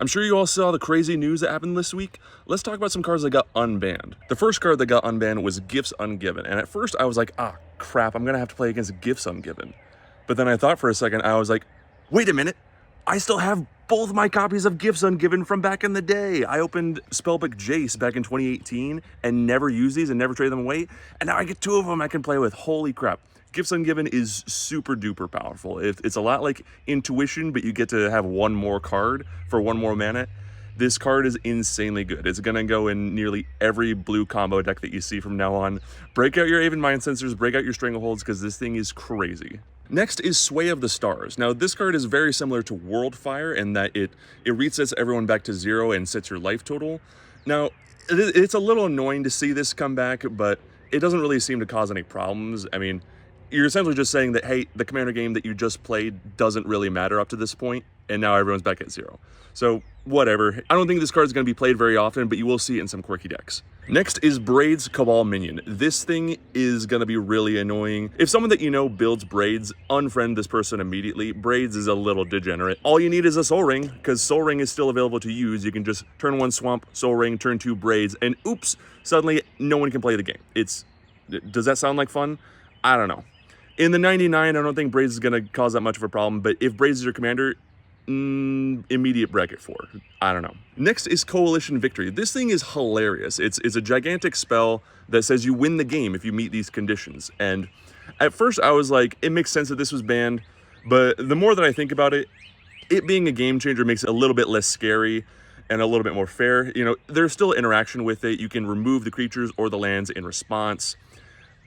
I'm sure you all saw the crazy news that happened this week. Let's talk about some cards that got unbanned. The first card that got unbanned was Gifts Ungiven, and at first I was like, ah, crap, I'm gonna have to play against Gifts Ungiven. But then I thought for a second, I was like, wait a minute, I still have both my copies of Gifts Ungiven from back in the day. I opened Spellbook Jace back in 2018 and never used these and never traded them away, and now I get two of them I can play with. Holy crap. Gifts Ungiven is super duper powerful. It's a lot like Intuition, but you get to have one more card for one more mana. This card is insanely good. It's gonna go in nearly every blue combo deck that you see from now on. Break out your Aven Mind Sensors, break out your Strangleholds, because this thing is crazy. Next is Sway of the Stars. Now this card is very similar to Worldfire in that it resets everyone back to 0 and sets your life total. Now, it's a little annoying to see this come back, but it doesn't really seem to cause any problems. I mean, you're essentially just saying that, hey, the Commander game that you just played doesn't really matter up to this point, and now everyone's back at 0. So, whatever. I don't think this card is going to be played very often, but you will see it in some quirky decks. Next is Braids Cabal Minion. This thing is going to be really annoying. If someone that you know builds Braids, unfriend this person immediately. Braids is a little degenerate. All you need is a Soul Ring, because Soul Ring is still available to use. You can just turn 1 Swamp, Soul Ring, turn 2 Braids, and oops, suddenly no one can play the game. Does that sound like fun? I don't know. In the 99, I don't think Braids is going to cause that much of a problem, but if Braids is your commander, immediate bracket 4. I don't know. Next is Coalition Victory. This thing is hilarious. It's a gigantic spell that says you win the game if you meet these conditions. And at first I was like, it makes sense that this was banned, but the more that I think about it, it being a game changer makes it a little bit less scary and a little bit more fair. You know, there's still interaction with it. You can remove the creatures or the lands in response.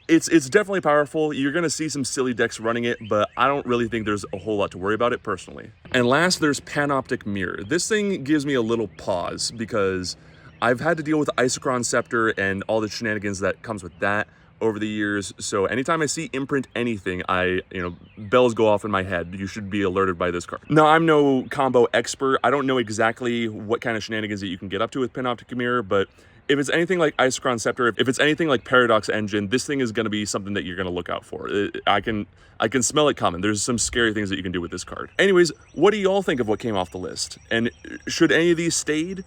It's definitely powerful. You're going to see some silly decks running it, but I don't really think there's a whole lot to worry about it personally. And last, there's Panoptic Mirror. This thing gives me a little pause because I've had to deal with Isochron Scepter and all the shenanigans that comes with that over the years. So anytime I see imprint anything, bells go off in my head. You should be alerted by this card. Now, I'm no combo expert. I don't know exactly what kind of shenanigans that you can get up to with Panoptic Mirror, but if it's anything like Isochron Scepter, if it's anything like Paradox Engine, this thing is going to be something that you're going to look out for. I can smell it coming. There's some scary things that you can do with this card. Anyways, what do you all think of what came off the list? And should any of these stayed?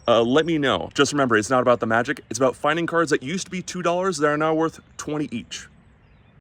Let me know. Just remember, it's not about the magic. It's about finding cards that used to be $2 that are now worth 20 each.